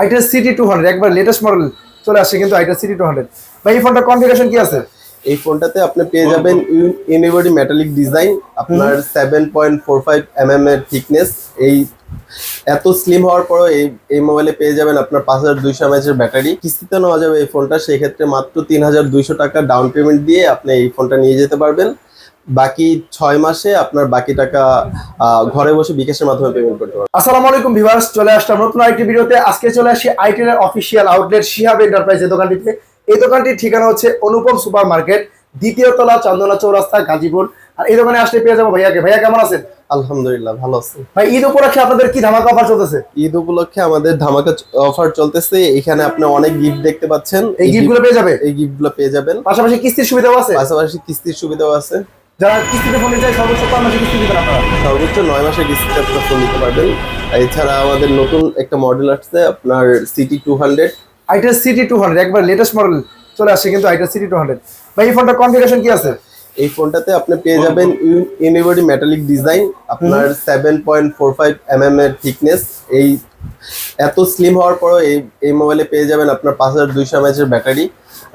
Itel city 200 একবার latest model চলে আসছে কিন্তু আইটেল সিটি 200 ভাই এই ফোনটা কনফিগারেশন কি আছে? এই ফোনটাতে আপনি পেয়ে যাবেন ইউনিবডি মেটালিক ডিজাইন, আপনার 7.45 এর থিকনেস। এই এত স্লিম হওয়ার পরও এই মোবাইলে পেয়ে যাবেন আপনার 5200 mAh এর ব্যাটারি। কিস্তিতে নেওয়া যাবে এই ফোনটা, সেই ক্ষেত্রে মাত্র 3200 টাকা ডাউন পেমেন্ট দিয়ে আপনি এই ফোনটা নিয়ে যেতে পারবেন। বাকি 6 মাসে আপনার বাকি টাকা ঘরে বসে বিকাশের মাধ্যমে পেমেন্ট করতে পারবেন। আসসালামু আলাইকুম ভিউয়ার্স, চলে আসলাম নতুন আরেকটি ভিডিওতে। আজকে চলে আসি আইটেল এর অফিসিয়াল আউটলেট শিহাব এন্টারপ্রাইজের দোকানটিতে। এই দোকানটির ঠিকানা হচ্ছে অনুপম সুপার মার্কেট, দ্বিতীয় তলা, চান্দনা চৌরাস্তা, গাজীপুর। আর এই দোকানে আসলে পেয়ে যাবো ভাইয়াকে। ভাইয়া কেমন আছেন? আলহামদুলিল্লাহ ভালো আছি ভাই। ঈদ উপলক্ষে আপনাদের কি ধামাকা অফার চলতেছে? ঈদ উপলক্ষে আমাদের ধামাকা অফার চলতেছে। এখানে আপনি অনেক গিফট দেখতে পাচ্ছেন। এই গিফটগুলো পেয়ে যাবে, এই গিফটগুলো পেয়ে যাবেন। পাশাপাশি কিস্তির সুবিধাও আছে। পাশাপাশি কিস্তির সুবিধাও আছে। যারা কিস্তিতে ফোন নিতে চায় সর্বোচ্চ 5 মাসে কিস্তি দিবেন আপনারা? সর্বোচ্চ 9 মাসের কিস্তিতে আপনার ফোন নিতে পারবেন। এছাড়া আমাদের নতুন একটা মডেল আসছে আপনার সিটি 200। আইটেল সিটি 200 একবার লেটেস্ট মডেল চলে আসছে কিন্তু আইটেল সিটি 200 ভাই এই ফোনটা কনফিগারেশন কি আছে? এই ফোনটাতে আপনি পেয়ে যাবেন ইউনিবডি মেটালিক ডিজাইন, আপনার 7.45 এর থিকনেস। এই এত স্লিম হওয়ার পরও এই মোবাইলে পেয়ে যাবেন আপনার 5200 mAh এর ব্যাটারি।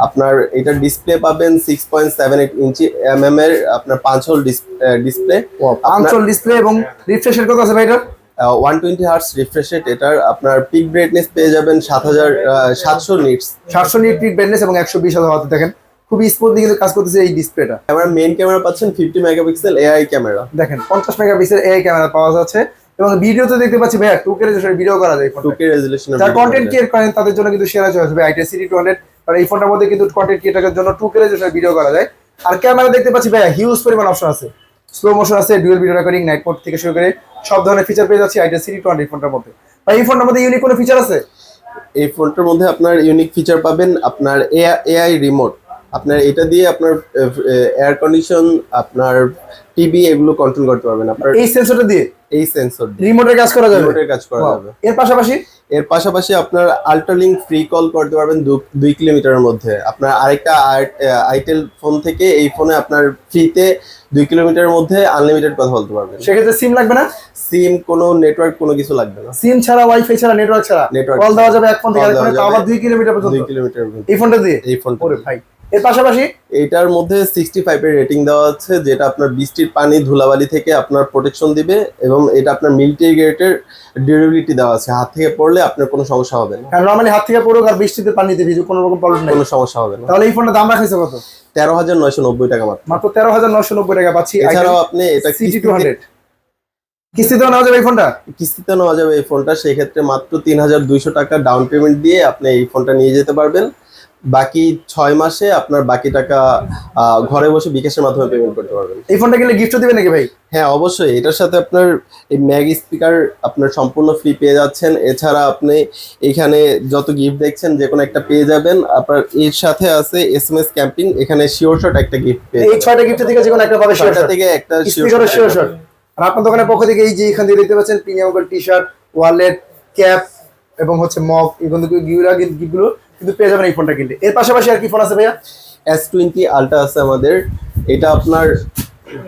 আপনার এটা ডিসপ্লে পাবেন 6.78 ইঞ্চি এর আপনার 5 হোল ডিসপ্লে। 5 হোল ডিসপ্লে এবং রিফ্রেশ রেট কত আছে ভাই এটা? 120 হার্টজ রিফ্রেশ রেট। এটার আপনার পিক ব্রাইটনেস পেয়ে যাবেন 700 নিটস। 700 নিট পিক ব্রাইটনেস এবং 120 ওয়াট। দেখেন খুবই স্মুথলি কিন্তু কাজ করতেছে এই ডিসপ্লেটা। ক্যামেরা, মেইন ক্যামেরা পাচ্ছেন 50 মেগাপিক্সেল এআই ক্যামেরা। দেখেন 50 মেগাপিক্সেল এআই ক্যামেরা পাওয়া যাচ্ছে এবং ভিডিওতে দেখতে পাচ্ছি ভাইয়া 2K রেজোলিউশনে ভিডিও করা যায়। 2K রেজোলিউশনে যারা কন্টেন্ট ক্রিয়েট করেন তাদের জন্য কিন্তু সেরা চয়েস হবে আইটেল সিটি 200। আর এই ফোনটার মধ্যে কিন্তু কন্টেন্ট ক্রিয়েটরের জন্য 2K রেজোলিউশনে ভিডিও করা যায়। আর ক্যামেরা দেখতে পাচ্ছি ভাইয়া হিউজ পরিমাণ অপশন আছে, স্লো মোশন আছে, dual video recording, night mode থেকে শুরু করে সব ধরনের ফিচার পেয়ে যাচ্ছি আইটেল সিটি 200 ফোনটার মধ্যে। ভাই এই ফোনটার মধ্যে ইউনিক কোনো ফিচার আছে? এই ফোনটার মধ্যে আপনার ইউনিক ফিচার পাবেন আপনার এআই রিমোট। আপনার এটা দিয়ে আপনার এয়ার কন্ডিশন, আপনার টিভি এগুলো কন্ট্রোল করতে পারবেন আপনার এই সেন্সরটা দিয়ে। এই সেন্সর দিয়ে রিমোটের কাজ করা যাবে। রিমোটের কাজ করা যাবে। এর পাশাপাশি আপনার আল্ট্রালিঙ্ক ফ্রি কল করতে পারবেন 2 কিলোমিটারের মধ্যে। আপনার আরেকটা আইটেল ফোন থেকে এই ফোনে আপনার ফ্রিতে 2 কিলোমিটারের মধ্যে আনলিমিটেড কথা বলতে পারবেন। সেক্ষেত্রে সিম লাগবে না? সিম, কোনো নেটওয়ার্ক, কোনো কিছু লাগবে না। সিম ছাড়া, ওয়াইফাই ছাড়া, নেটওয়ার্ক ছাড়া কল দেওয়া যাবে এক ফোন থেকে আরেক ফোনে, তাও আবার 2 কিলোমিটার পর্যন্ত। 2 কিলোমিটার এই ফোনটা দিয়ে। এই ফোনটা ওরে ভাই। এর পাশাপাশি এটার মধ্যে 65 এর রেটিং দেওয়া আছে, যেটা আপনার বৃষ্টির পানি, ধুলাবালি থেকে আপনার প্রোটেকশন দিবে এবং এটা আপনার মিলিটারি গ্রেডের ডিউরেবিলিটি দেওয়া আছে। হাত থেকে পড়লে আপনার কোনো সমস্যা হবে না। কারণ নরমালি হাত থেকে পড়ুক আর বৃষ্টিতে পানিতে ভিজুক, কোনো রকম প্রবলেম নেই, কোনো সমস্যা হবে না। তাহলে এই ফোনটার দাম রাখছে কত? 13,990 টাকা মাত্র। মাত্র 13,990 টাকা পাচ্ছি। এছাড়াও আপনি এটা সিটি 200 কিস্তিতে নেওয়া যাবে এই ফোনটা? কিস্তিতে নেওয়া যাবে এই ফোনটা, সেই ক্ষেত্রে মাত্র 3200 টাকা ডাউন পেমেন্ট দিয়ে আপনি এই ফোনটা নিয়ে যেতে পারবেন। বাকি 6 মাসে আপনার বাকি টাকা ঘরে বসে বিকাশের মাধ্যমে পেমেন্ট করতে পারবেন। এই ফোনটা কিনলে গিফট দিবেন নাকি ভাই? হ্যাঁ অবশ্যই, এটার সাথে আপনার এই ম্যাগ স্পিকার আপনার সম্পূর্ণ ফ্রি পেয়ে যাচ্ছেন। এছাড়া আপনি এখানে যত গিফট দেখছেন যে কোনো একটা পেয়ে যাবেন। আপনার এর সাথে আছে SMS ক্যাম্পিং, এখানে শিওর শট একটা গিফট পেয়ে এই 6টা গিফট থেকে যে কোনো একটা পাবে। সেটা থেকে একটা স্পিকারের শিওর শট। আর আপনার দোকানের পক্ষ থেকে এই যে এখান দিয়ে দেখতে পাচ্ছেন প্রিমিয়াম টি-শার্ট, ওয়ালেট, ক্যাপ এবং হচ্ছে মগ, এগুলো গিফটগুলো কিন্তু পেয়ে যাবেন এই ফোনটা কিনলে। এর পাশাপাশি আর কি ফোন আছে ভাইয়া? S20 আলট্রা আছে আমাদের। এটা আপনার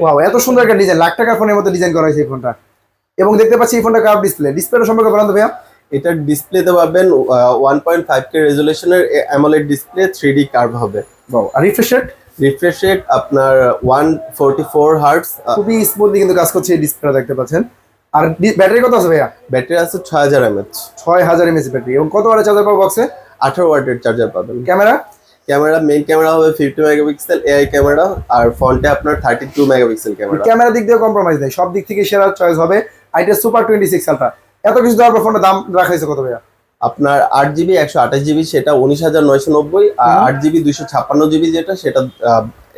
ওয়াও, এত সুন্দর একটা ডিজাইন, লাখ টাকার ফোনের মতো ডিজাইন করা হয়েছে এই ফোনটা। এবং দেখতে পাচ্ছি এই ফোনটা কার্ভ ডিসপ্লে। ডিসপ্লেটা সম্পর্কে বলেন তো ভাইয়া। এটার ডিসপ্লেতে পাবেন 1.5K রেজোলিউশনের অ্যামোলেড ডিসপ্লে, 3D কার্ভ হবে। ওয়াও। আর রিফ্রেশ রেট আপনার 144 হার্টজ। খুবই স্মুথলি কিন্তু কাজ করছে এই ডিসপ্লেটা, দেখতে পাচ্ছেন। আর ব্যাটারি কত আছে ভাইয়া? ব্যাটারি আছে 6000 mAh। 6000 mAh battery. এবং কত ওয়াটের চার্জার পাবো বক্সে? 18 ওয়াটের চার্জার পাবেন। ক্যামেরা মেইন ক্যামেরা হবে 50 মেগাপিক্সেল এআই ক্যামেরা, আর ফ্রন্টে আপনার 32 মেগাপিক্সেল ক্যামেরা। ক্যামেরা দিক দিয়ে কম্প্রোমাইজ নেই, সব দিক থেকে সেরা চয়েস হবে আইটেল সুপার 26 আলট্রা। এত কিছু দেওয়ার পর ফোনটা দাম রাখা হয়েছে কত ভাইয়া? আপনার 8GB 128GB সেটা 19,990, আর 8GB 256GB যেটা সেটা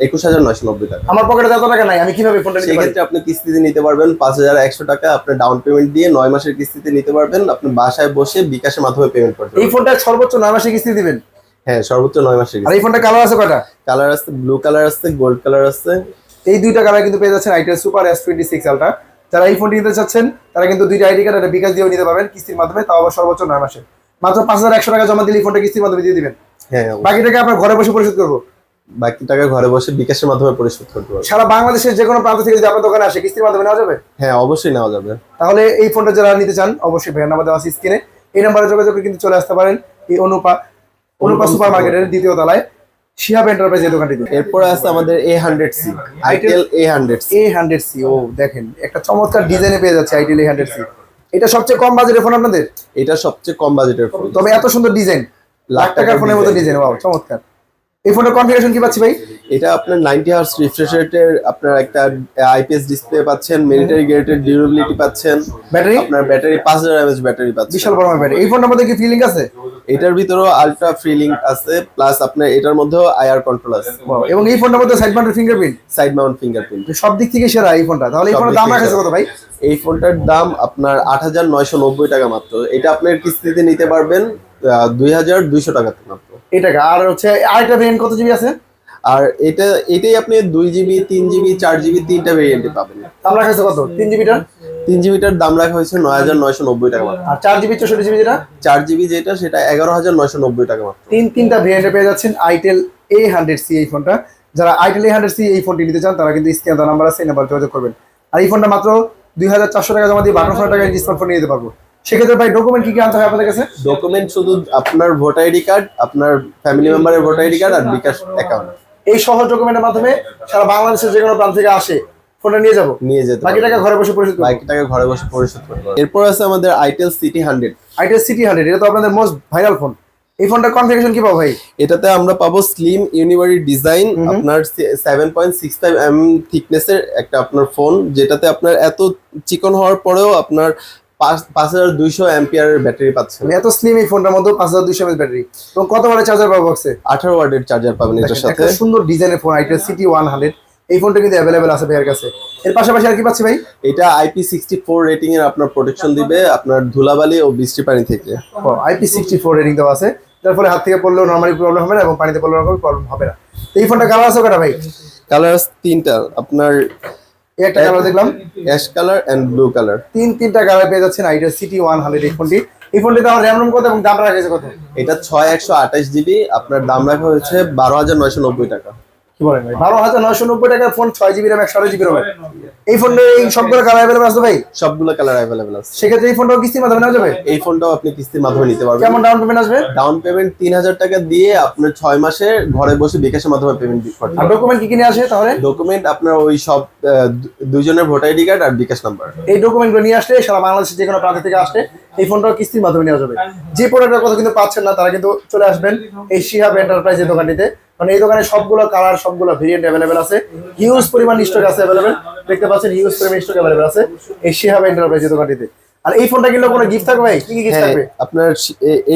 21,990 টাকা। আমার পকেটে এত টাকা নাই, আমি কিভাবে ফোনটা নিতে পারি? সেক্ষেত্রে আপনি কিস্তিতে নিতে পারবেন 5,100 টাকা। আপনি ডাউন পেমেন্ট দিয়ে 9 মাসের কিস্তিতে নিতে পারবেন। আপনি বাসায় বসে বিকাশের মাধ্যমে পেমেন্ট করতে পারবেন। এই ফোনটা সর্বোচ্চ 9 মাসে কিস্তি দিবেন? হ্যাঁ, সর্বোচ্চ 9 মাসের আর এই ফোনটা কালার আছে কয়টা? কালার আছে, ব্লু কালার আছে, গোল্ড কালার আছে। এই দুইটা কালার কিন্তু পেয়ে যাচ্ছেন আইটেল সুপার S26 আলট্রা। যারা এই ফোনটি নিতে চাচ্ছেন তারা কিন্তু দুইটা আইডি কার্ড আর বিকাশ দিয়েও নিতে পারবেন কিস্তির মাধ্যমে, তাও আবার সর্বোচ্চ 9 মাসে। মাত্র 5100 টাকা জমা দিলে এই ফোনটা কিস্তির মাধ্যমে দিয়ে দিবেন। হ্যাঁ, বাকি টাকা আপনার ঘরে বসে পরিশোধ করবো। বাকি টাকা ঘরে বসে বিকাশের মাধ্যমে পরিশোধ করতে পারবেন। সারা বাংলাদেশের যে কোনো প্রান্ত থেকে যদি আপনার দোকানে আসে কিস্তির মাধ্যমে নেওয়া যাবে? হ্যাঁ অবশ্যই নেওয়া যাবে। তাহলে এই ফোনটা যারা নিতে চান অবশ্যই ভাইয়ের নাম্বার দেওয়া আছে স্ক্রিনে, এই নাম্বারে যোগাযোগ করে কিন্তু চলে আসতে পারেন এই অনুপা সুপার মার্কেটের দ্বিতীয় তলায় শিহাব এন্টারপ্রাইজ এই দোকানটিতে। এরপর আছে আমাদের A100C, আইটেল A100C। A100C, ও দেখেন একটা চমৎকার ডিজাইনে পেয়ে যাচ্ছে আইটেল A100C। এটা সবচেয়ে কম বাজেটের ফোন আপনাদের, এটা সবচেয়ে কম বাজেটের ফোন, তবে এত সুন্দর ডিজাইন, লাখ টাকার ফোনের মতো ডিজাইন, ওয়াও চমৎকার। এই ফোনের কনফিগারেশন কি পাচ্ছি ভাই? এটা আপনার 90 হার্জ রিফ্রেশ রেটের আপনার একটা আইপিএস ডিসপ্লে পাচ্ছেন, মিলিটারি গ্রেডের ডিউরেবিলিটি পাচ্ছেন, ব্যাটারি আপনার ব্যাটারি 5000 mAh ব্যাটারি পাচ্ছেন, বিশাল বড় ব্যাটারি। এই ফোনটার মধ্যে কি ফিলিং আছে? এটার ভিতরেও আলট্রা ফ্রি লিংক আছে, প্লাস আপনার এটার মধ্যেও আইআর কন্ট্রোল আছে। এবং এই ফোনটার মধ্যে side mounted fingerprint, side Mount fingerprint, সব দিক থেকে সেরা এই ফোনটা। তাহলে এই ফোনের দাম রাখা কত ভাই? এই ফোনটার দাম আপনার 8990 টাকা মাত্র। এটা আপনার কিস্তিতে নিতে পারবেন 2200 টাকাতে মাত্র এই টাকা। আর হচ্ছে আরেকটা ভেরিয়েন্ট কত জিবি আছে? আর এটাই আপনি 2GB 3GB 4GB তিনটা ভেরিয়েন্টে পাবেন। দাম রাখা কত 3 জিবিটা? 3GBটার দাম রাখা হয়েছে 9990 টাকা মাত্র। আর 4GB 64GB যেটা? 4GB যেটা সেটা 11990 টাকা মাত্র। তিনটা ভেরিয়েন্টে পেয়ে যাচ্ছেন আইটেল A100C এই ফোনটা। যারা আইটেল A100C এই ফোনটি নিতে চান তারা কিন্তু স্ক্রিনে দেওয়া নাম্বার আছে, এই নাম্বারে যোগাযোগ করবেন। আর এই ফোনটা মাত্র 2400 টাকা জমা দিয়ে 5200 টাকায় স্মার্টফোন নিয়ে যেতে পারবো। সেক্ষেত্রে ভাই ডকুমেন্ট কি কি আনতে হবে আপনাদের কাছে? ডকুমেন্ট শুধু আপনার ভোটার আইডি কার্ড, আপনার ফ্যামিলি মেম্বারের ভোটার আইডি কার্ড আর বিকাশ অ্যাকাউন্ট। এই সহজ ডকুমেন্টের মাধ্যমে সারা বাংলাদেশের যে কোনো প্রান্ত থেকে আসে ফোনটা নিয়ে যাবো, নিয়ে যেতে বাকি টাকা ঘরে বসে পরিশোধ করবো। বাকি টাকা ঘরে বসে পরিশোধ করতে পারবেন। এরপর আছে আমাদের আইটেল সিটি 100। আইটেল সিটি 100, এটা তো আপনাদের মোস্ট ভাইরাল ফোন। এই ফোনটার কনফিগারেশন কি পাবো ভাই? এটাতে আমরা পাবো স্লিম ইউনিভারি ডিজাইন, আপনার 7.65 থিকনেসের একটা আপনার ফোন, যেটাতে আপনার এত চিকন হওয়ার পরেও আপনার 5200 অ্যাম্পিয়ারের ব্যাটারি পাচ্ছেন। এত স্লিম এই ফোনটার মধ্যে 5200 mAh ব্যাটারি এবং কত ওয়াটের চার্জার পাবো বক্সে? 18 ওয়াটের চার্জার পাবেন এটার সাথে। একটা সুন্দর ডিজাইনের ফোন আইটেল সিটি 100, এই ফোনটা কিন্তু অ্যাভেলেবেল আছে ভাইয়ের কাছে। এর পাশাপাশি আর কি পাচ্ছি ভাই? এটা IP64 রেটিং এর আপনার প্রোটেকশন দিবে আপনার ধুলাবালি ও বৃষ্টি পানি থেকে। IP64 রেটিং দেওয়া আছে, যার ফলে হাত থেকে পড়লেও নরমালি প্রবলেম হবে না এবং পানিতে পড়লেও কোনো প্রবলেম হবে না। তো এই ফোনটা কালার আছে কটা ভাই? কালার তিনটা, আপনার এই একটা কালার দেখলাম, ash colour and blue colour. তিনটা কালার পেয়ে যাচ্ছেন আইটেল সিটি 100 এই ফোনটি। এই ফোনটিতে আমার র্যাম রোম কত এবং দাম রাখা হয়েছে কত? এটা 6128GB, আপনার দাম রাখা হয়েছে 12990 টাকা। কি বলেন ভাই, 12990 টাকার phone, 6GB RAM 128GB Rome. এই ফোনটা এই সবগুলো কালার অ্যাভেলেবল আছে ভাই? সবগুলো কালার অ্যাভেলেবল আছে। সেক্ষেত্রে এই ফোনটাও কিস্তির মাধ্যমে নেওয়া যাবে? এই ফোনটাও আপনি কিস্তির মাধ্যমে নিতে পারবেন। কেমন ডাউন পেমেন্ট আসবে? ডাউন পেমেন্ট 3000 টাকা দিয়ে আপনার 6 মাসে ঘরে বসে বিকাশের মাধ্যমে পেমেন্ট করতে আর পারবেন। ডকুমেন্ট কি কি নিয়ে আসে তাহলে? ডকুমেন্ট আপনার ওই সব দুইজনের ভোটার আইডি কার্ড আর বিকাশ নাম্বার। এই ডকুমেন্টগুলো নিয়ে আসলে সারা বাংলাদেশের যে কোনো প্রান্ত থেকে আসলে এই ফোনটাও কিস্তির মাধ্যমে নেওয়া যাবে। যে প্রোডাক্টের কথা কিন্তু পাচ্ছেন না তারা কিন্তু চলে আসবেন এই শিহাব এন্টারপ্রাইজ এই দোকানটিতে, মানে এই দোকানে সবগুলো কালার সবগুলো ভেরিয়েন্ট অ্যাভেলেবেল আছে, হিউজ পরিমাণ স্টক আছে অ্যাভেলেবেল, দেখতে পাচ্ছেন হিউজ পরিমাণ স্টক অ্যাভেলেবেল আছে এই শিহাব এন্টারপ্রাইজ এই দোকানটিতে। আর এই ফোনটা কিনলে কোনো গিফট থাকবে ভাই? কি কি গিফট থাকবে? আপনার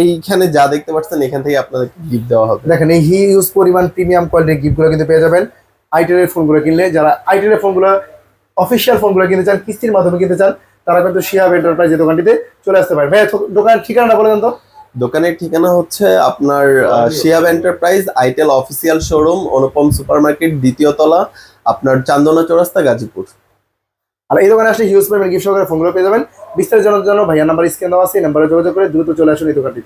এইখানে যা দেখতে পাচ্ছেন এখান থেকে আপনাদের গিফট দেওয়া হবে। দেখেন এই হিউজ পরিমাণ প্রিমিয়াম কোয়ালিটির গিফটগুলো কিন্তু পেয়ে যাবেন আইটেলের ফোনগুলো কিনলে। যারা আইটেলের ফোনগুলো অফিসিয়াল ফোনগুলো কিনতে চান, কিস্তির মাধ্যমে কিনতে চান, তারা কিন্তু শিহাব এন্টারপ্রাইজ এই দোকানটিতে চলে আসতে পারে। ভাই দোকানের ঠিকানাটা বলে দেন তো। দোকানের ঠিকানা হচ্ছে আপনার Shihab enterprise itel official showroom, Anupam supermarket, দ্বিতীয় তলা, আপনার চান্দনা চৌরাস্তা, গাজীপুর। আর এই দোকানে আসলে হিউজ পরিমাণ গিফট সহকারে ফোনগুলো পেয়ে যাবেন। বিস্তারিত জানার জন্য ভাইয়ার নাম্বার স্ক্রিনে দেওয়া আছে, এই নাম্বারে যোগাযোগ করে দ্রুত চলে আসুন এই দোকানটি।